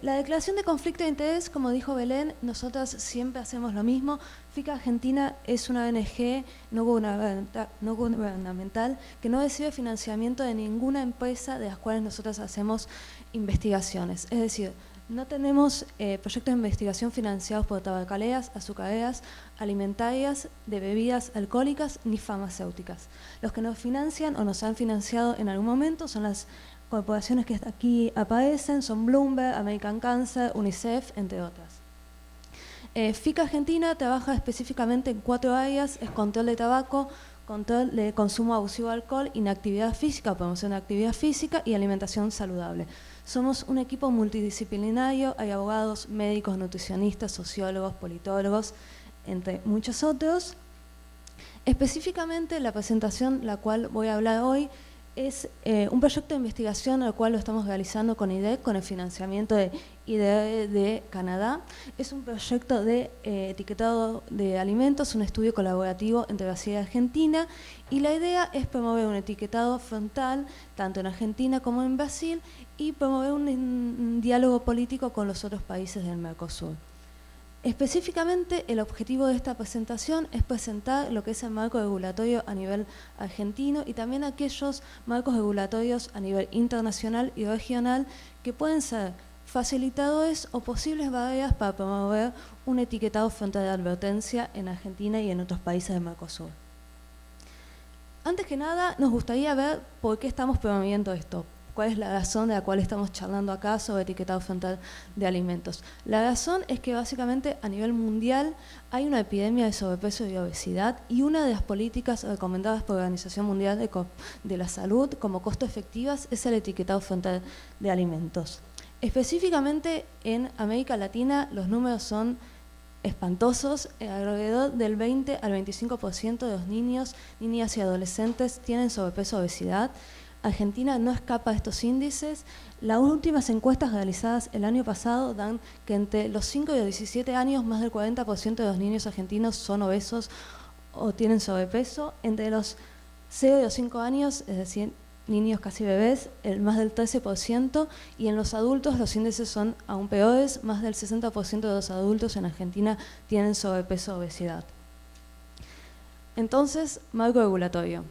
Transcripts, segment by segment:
La declaración de conflicto de interés, como dijo Belén, nosotras siempre hacemos lo mismo. FICA Argentina es una ONG no gubernamental que no recibe financiamiento de ninguna empresa de las cuales nosotras hacemos investigaciones. Es decir, no tenemos proyectos de investigación financiados por tabacaleras, azucareras, alimentarias, de bebidas alcohólicas ni farmacéuticas. Los que nos financian o nos han financiado en algún momento son las corporaciones que aquí aparecen, son Bloomberg, American Cancer, UNICEF, entre otras. FICA Argentina trabaja específicamente en 4 áreas: es control de tabaco, control de consumo abusivo de alcohol, inactividad física, promoción de actividad física y alimentación saludable. Somos un equipo multidisciplinario, hay abogados, médicos, nutricionistas, sociólogos, politólogos, entre muchos otros. Específicamente la presentación la cual voy a hablar hoy es un proyecto de investigación al cual lo estamos realizando con IDEC, con el financiamiento de IDE de Canadá. Es un proyecto de etiquetado de alimentos, un estudio colaborativo entre Brasil y Argentina, y la idea es promover un etiquetado frontal, tanto en Argentina como en Brasil, y promover un diálogo político con los otros países del Mercosur. Específicamente, el objetivo de esta presentación es presentar lo que es el marco regulatorio a nivel argentino y también aquellos marcos regulatorios a nivel internacional y regional que pueden ser facilitadores o posibles barreras para promover un etiquetado frontal de advertencia en Argentina y en otros países del Mercosur. Antes que nada, nos gustaría ver por qué estamos promoviendo esto. ¿Cuál es la razón de la cual estamos charlando acá sobre etiquetado frontal de alimentos? La razón es que básicamente a nivel mundial hay una epidemia de sobrepeso y obesidad, y una de las políticas recomendadas por la Organización Mundial de la Salud como costo efectivas es el etiquetado frontal de alimentos. Específicamente en América Latina los números son espantosos. Alrededor del 20 al 25% de los niños, niñas y adolescentes tienen sobrepeso y obesidad. Argentina no escapa de estos índices. Las últimas encuestas realizadas el año pasado dan que entre los 5 y los 17 años más del 40% de los niños argentinos son obesos o tienen sobrepeso. Entre los 0 y los 5 años, es decir, niños casi bebés, más del 13%, y en los adultos los índices son aún peores, más del 60% de los adultos en Argentina tienen sobrepeso o obesidad. Entonces, marco regulatorio.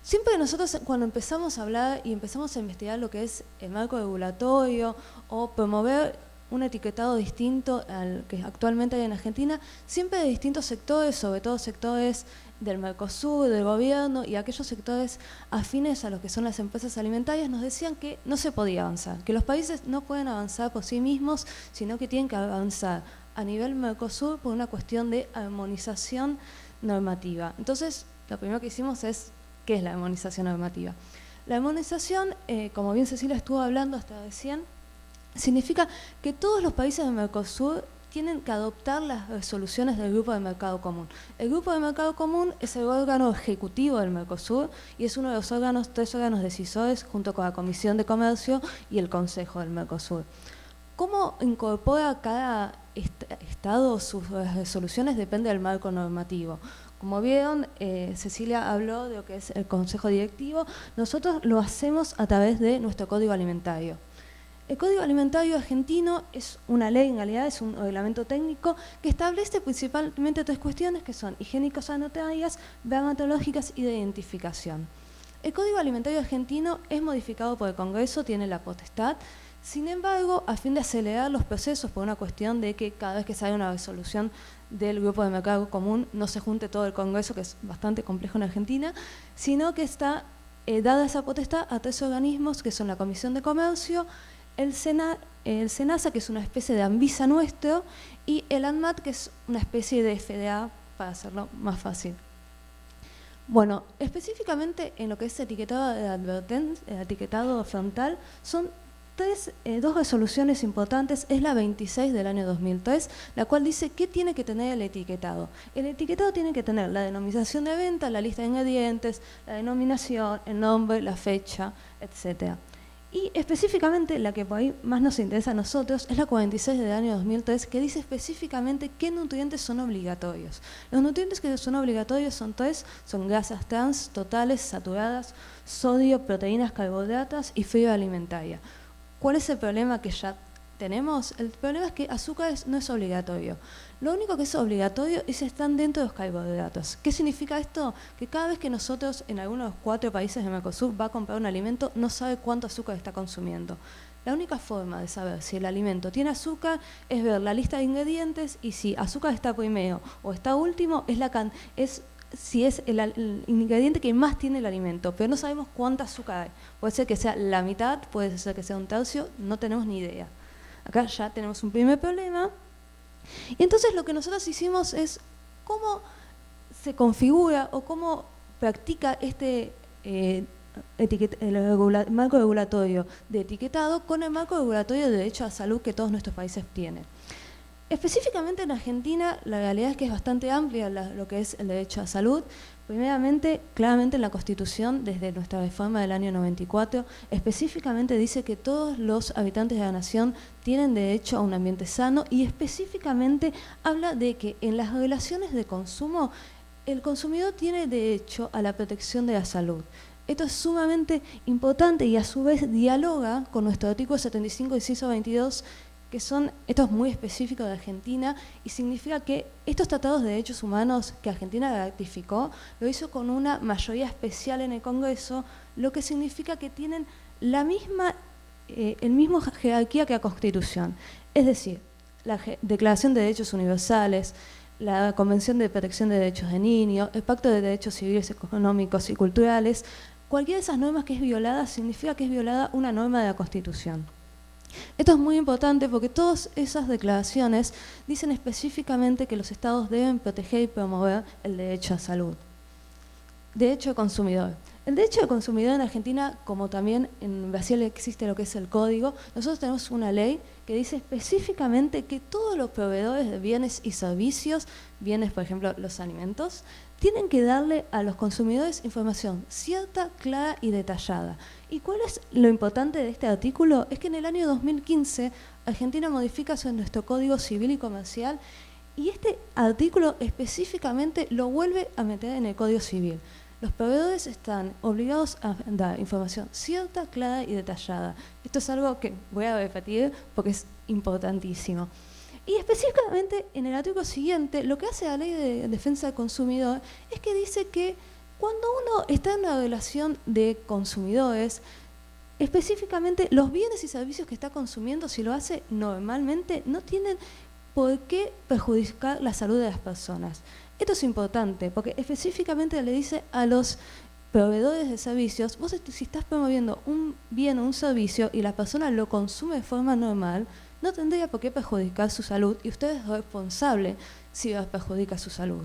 Siempre nosotros cuando empezamos a hablar y empezamos a investigar lo que es el marco regulatorio o promover un etiquetado distinto al que actualmente hay en Argentina, siempre de distintos sectores, sobre todo sectores del Mercosur, del gobierno y aquellos sectores afines a lo que son las empresas alimentarias, nos decían que no se podía avanzar, que los países no pueden avanzar por sí mismos, sino que tienen que avanzar a nivel Mercosur por una cuestión de armonización normativa. Entonces, lo primero que hicimos es: ¿qué es la armonización normativa? La armonización, como bien Cecilia estuvo hablando hasta recién, significa que todos los países del Mercosur tienen que adoptar las resoluciones del Grupo de Mercado Común. El Grupo de Mercado Común es el órgano ejecutivo del Mercosur y es uno de los 3 órganos decisores junto con la Comisión de Comercio y el Consejo del Mercosur. ¿Cómo incorpora cada Estado sus resoluciones? Depende del marco normativo. Como vieron, Cecilia habló de lo que es el Consejo Directivo. Nosotros lo hacemos a través de nuestro Código Alimentario. El Código Alimentario argentino es una ley, en realidad es un reglamento técnico que establece principalmente 3 cuestiones que son higiénico-sanitarias, dermatológicas y de identificación. El Código Alimentario argentino es modificado por el Congreso, tiene la potestad. Sin embargo, a fin de acelerar los procesos por una cuestión de que cada vez que sale una resolución del Grupo de Mercado Común no se junte todo el Congreso, que es bastante complejo en Argentina, sino que está dada esa potestad a 3 organismos que son la Comisión de Comercio, el SENASA, que es una especie de ANVISA nuestro, y el ANMAT, que es una especie de FDA, para hacerlo más fácil. Bueno, específicamente en lo que es etiquetado de advertencia, etiquetado frontal, son 2 resoluciones importantes. Es la 26 del año 2003, la cual dice qué tiene que tener el etiquetado. El etiquetado tiene que tener la denominación de venta, la lista de ingredientes, la denominación, el nombre, la fecha, etc. Y específicamente la que por ahí más nos interesa a nosotros es la 46 del año 2003, que dice específicamente qué nutrientes son obligatorios. Los nutrientes que son obligatorios son 3, son grasas trans, totales, saturadas, sodio, proteínas, carbohidratos y fibra alimentaria. ¿cuál es el problema que ya tenemos? El problema es que azúcar no es obligatorio. Lo único que es obligatorio es estar dentro de los carbohidratos. ¿Qué significa esto? Que cada vez que nosotros en alguno de los 4 países de Mercosur va a comprar un alimento, no sabe cuánto azúcar está consumiendo. La única forma de saber si el alimento tiene azúcar es ver la lista de ingredientes y si azúcar está primero o está último, si es el ingrediente que más tiene el alimento, pero no sabemos cuánta azúcar hay. Puede ser que sea la mitad, puede ser que sea un tercio, no tenemos ni idea. Acá ya tenemos un primer problema. Y entonces lo que nosotros hicimos es cómo se configura o cómo practica este marco regulatorio de etiquetado con el marco regulatorio de derecho a salud que todos nuestros países tienen. Específicamente en Argentina, la realidad es que es bastante amplia lo que es el derecho a salud. Primeramente, claramente en la Constitución, desde nuestra reforma del año 94, específicamente dice que todos los habitantes de la nación tienen derecho a un ambiente sano y específicamente habla de que en las relaciones de consumo, el consumidor tiene derecho a la protección de la salud. Esto es sumamente importante y a su vez dialoga con nuestro artículo 75, inciso 22, esto es muy específico de Argentina y significa que estos tratados de derechos humanos que Argentina ratificó, lo hizo con una mayoría especial en el Congreso, lo que significa que tienen la misma jerarquía que la Constitución. Es decir, la Declaración de Derechos Universales, la Convención de Protección de Derechos de Niños, el Pacto de Derechos Civiles, Económicos y Culturales, cualquiera de esas normas que es violada significa que es violada una norma de la Constitución. Esto es muy importante porque todas esas declaraciones dicen específicamente que los estados deben proteger y promover el derecho a salud. Derecho al consumidor. El derecho al consumidor en Argentina, como también en Brasil existe lo que es el código, nosotros tenemos una ley que dice específicamente que todos los proveedores de bienes y servicios, bienes por ejemplo los alimentos, tienen que darle a los consumidores información cierta, clara y detallada. ¿Y cuál es lo importante de este artículo? Es que en el año 2015 Argentina modifica nuestro Código Civil y Comercial y este artículo específicamente lo vuelve a meter en el Código Civil. Los proveedores están obligados a dar información cierta, clara y detallada. Esto es algo que voy a repetir porque es importantísimo. Y específicamente en el artículo siguiente, lo que hace la Ley de Defensa del Consumidor es que dice que cuando uno está en una relación de consumidores, específicamente los bienes y servicios que está consumiendo, si lo hace normalmente, no tienen por qué perjudicar la salud de las personas. Esto es importante porque específicamente le dice a los proveedores de servicios, vos si estás promoviendo un bien o un servicio y la persona lo consume de forma normal, no tendría por qué perjudicar su salud y usted es responsable si perjudica su salud.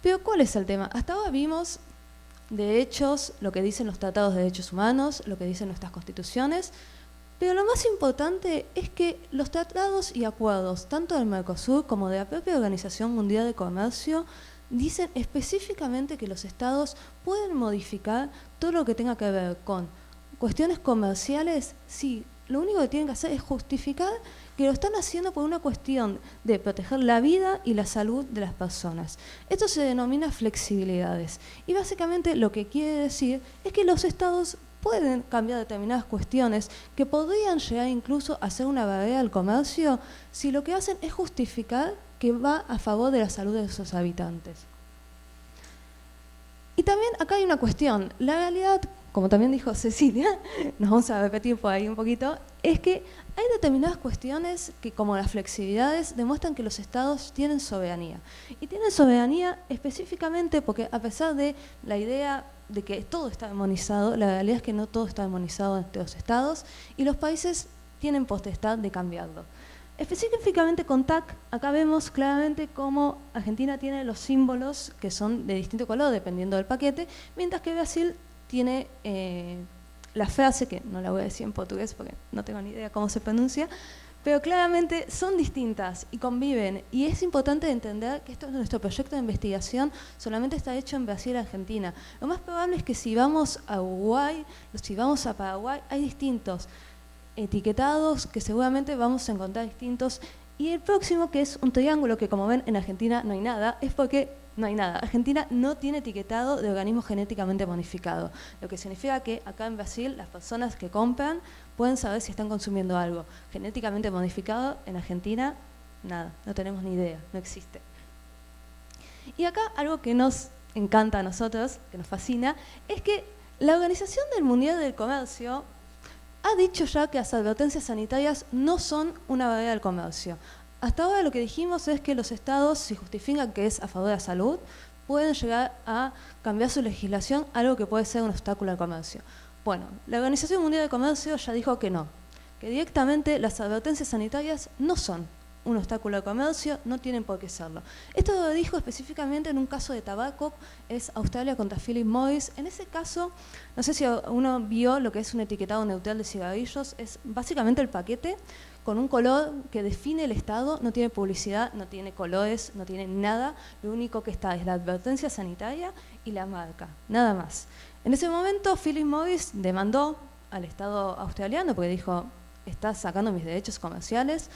Pero ¿cuál es el tema? Hasta ahora vimos derechos, lo que dicen los tratados de derechos humanos, lo que dicen nuestras constituciones, pero lo más importante es que los tratados y acuerdos, tanto del Mercosur como de la propia Organización Mundial de Comercio, dicen específicamente que los estados pueden modificar todo lo que tenga que ver con cuestiones comerciales, sí, lo único que tienen que hacer es justificar que lo están haciendo por una cuestión de proteger la vida y la salud de las personas. Esto se denomina flexibilidades y básicamente lo que quiere decir es que los estados pueden cambiar determinadas cuestiones que podrían llegar incluso a ser una barrera al comercio si lo que hacen es justificar que va a favor de la salud de sus habitantes. Y también acá hay una cuestión, la realidad, como también dijo Cecilia, nos vamos a repetir por ahí un poquito, es que hay determinadas cuestiones que, como las flexibilidades, demuestran que los estados tienen soberanía. Y tienen soberanía específicamente porque a pesar de la idea de que todo está armonizado, la realidad es que no todo está armonizado entre los estados y los países tienen potestad de cambiarlo. Específicamente con TAC, acá vemos claramente cómo Argentina tiene los símbolos que son de distinto color dependiendo del paquete, mientras que Brasil tiene la frase, que no la voy a decir en portugués porque no tengo ni idea cómo se pronuncia, pero claramente son distintas y conviven. Y es importante entender que esto es nuestro proyecto de investigación, solamente está hecho en Brasil y Argentina. Lo más probable es que si vamos a Uruguay, si vamos a Paraguay, hay distintos etiquetados que seguramente vamos a encontrar distintos. Y el próximo, que es un triángulo, que como ven en Argentina no hay nada, es porque no hay nada. Argentina no tiene etiquetado de organismo genéticamente modificado, lo que significa que acá en Brasil las personas que compran pueden saber si están consumiendo algo genéticamente modificado. En Argentina, nada, no tenemos ni idea, no existe. Y acá algo que nos encanta a nosotros, que nos fascina, es que la Organización Mundial del Comercio ha dicho ya que las advertencias sanitarias no son una barrera al comercio. Hasta ahora lo que dijimos es que los estados, si justifican que es a favor de la salud, pueden llegar a cambiar su legislación, algo que puede ser un obstáculo al comercio. Bueno, la Organización Mundial del Comercio ya dijo que no, que directamente las advertencias sanitarias no son un obstáculo al comercio, no tienen por qué serlo. Esto lo dijo específicamente en un caso de tabaco, es Australia contra Philip Morris. En ese caso, no sé si uno vio lo que es un etiquetado neutral de cigarrillos, es básicamente el paquete con un color que define el estado, no tiene publicidad, no tiene colores, no tiene nada, lo único que está es la advertencia sanitaria y la marca, nada más. En ese momento, Philip Morris demandó al Estado australiano porque dijo, estás sacando mis derechos comerciales.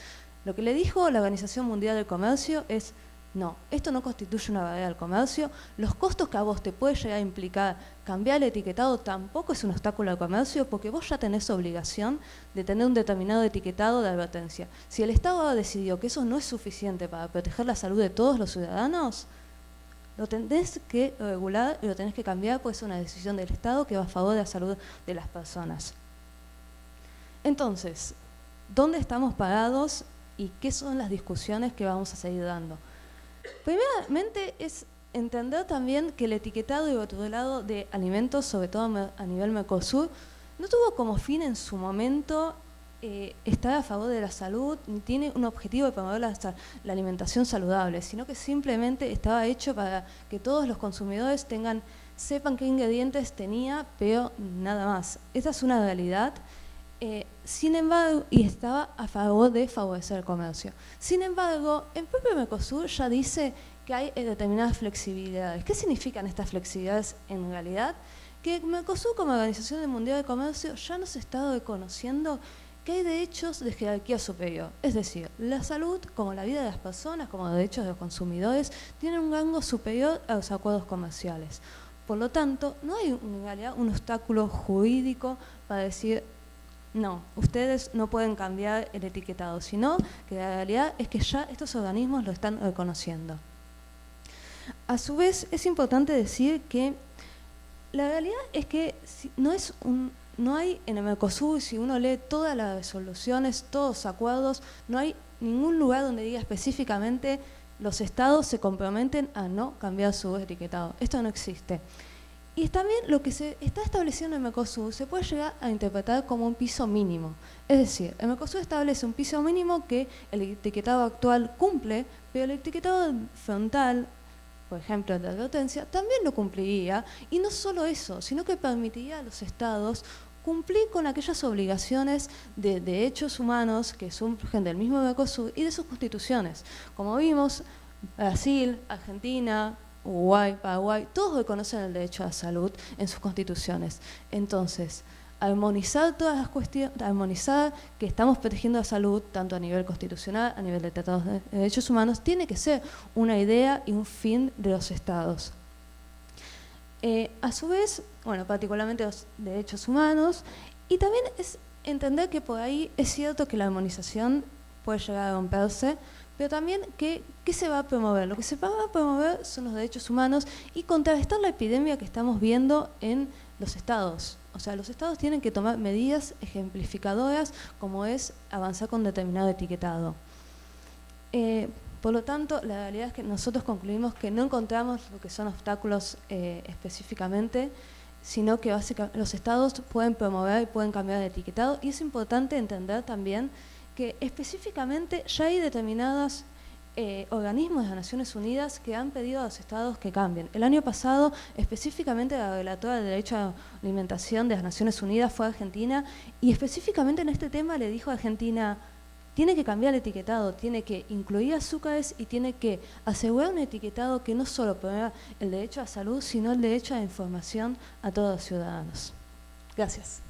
Lo que le dijo la Organización Mundial del Comercio es, no, esto no constituye una barrera al comercio, los costos que a vos te puede llegar a implicar cambiar el etiquetado tampoco es un obstáculo al comercio porque vos ya tenés obligación de tener un determinado etiquetado de advertencia. Si el Estado ha decidido que eso no es suficiente para proteger la salud de todos los ciudadanos, lo tenés que regular y lo tenés que cambiar porque es una decisión del Estado que va a favor de la salud de las personas. Entonces, ¿dónde estamos parados y qué son las discusiones que vamos a seguir dando? Primeramente es entender también que el etiquetado y rotulado de alimentos, sobre todo a nivel Mercosur, no tuvo como fin en su momento estar a favor de la salud, ni tiene un objetivo de promover la alimentación saludable, sino que simplemente estaba hecho para que todos los consumidores sepan qué ingredientes tenía, pero nada más. Esa es una realidad. Sin embargo, y estaba a favor de favorecer el comercio. Sin embargo, el propio Mercosur ya dice que hay determinadas flexibilidades. ¿Qué significan estas flexibilidades en realidad? Que Mercosur como Organización Mundial de Comercio ya nos está reconociendo que hay derechos de jerarquía superior. Es decir, la salud, como la vida de las personas, como los derechos de los consumidores, tienen un rango superior a los acuerdos comerciales. Por lo tanto, no hay en realidad un obstáculo jurídico para decir no, ustedes no pueden cambiar el etiquetado, sino que la realidad es que ya estos organismos lo están reconociendo. A su vez, es importante decir que la realidad es que no hay en el Mercosur, si uno lee todas las resoluciones, todos los acuerdos, no hay ningún lugar donde diga específicamente los estados se comprometen a no cambiar su etiquetado. Esto no existe. Y también lo que se está estableciendo en el Mercosur se puede llegar a interpretar como un piso mínimo. Es decir, el Mercosur establece un piso mínimo que el etiquetado actual cumple, pero el etiquetado frontal, por ejemplo, el de advertencia, también lo cumpliría. Y no solo eso, sino que permitiría a los estados cumplir con aquellas obligaciones de derechos humanos que surgen del mismo Mercosur y de sus constituciones. Como vimos, Brasil, Argentina, Uruguay, Paraguay, todos reconocen el derecho a la salud en sus constituciones. Entonces, armonizar todas las cuestiones, armonizar que estamos protegiendo la salud, tanto a nivel constitucional, a nivel de tratados de derechos humanos, tiene que ser una idea y un fin de los estados. A su vez, bueno, particularmente los derechos humanos, y también es entender que por ahí es cierto que la armonización puede llegar a romperse, pero también ¿qué se va a promover? Lo que se va a promover son los derechos humanos y contrarrestar la epidemia que estamos viendo en los estados. O sea, los estados tienen que tomar medidas ejemplificadoras como es avanzar con determinado etiquetado. Por lo tanto, la realidad es que nosotros concluimos que no encontramos lo que son obstáculos específicamente, sino que básicamente los estados pueden promover y pueden cambiar de etiquetado. Y es importante entender también que específicamente ya hay determinados organismos de las Naciones Unidas que han pedido a los estados que cambien. El año pasado, específicamente la relatora del derecho a la alimentación de las Naciones Unidas fue a Argentina y específicamente en este tema le dijo a Argentina, tiene que cambiar el etiquetado, tiene que incluir azúcares y tiene que asegurar un etiquetado que no solo promueva el derecho a la salud, sino el derecho a la información a todos los ciudadanos. Gracias.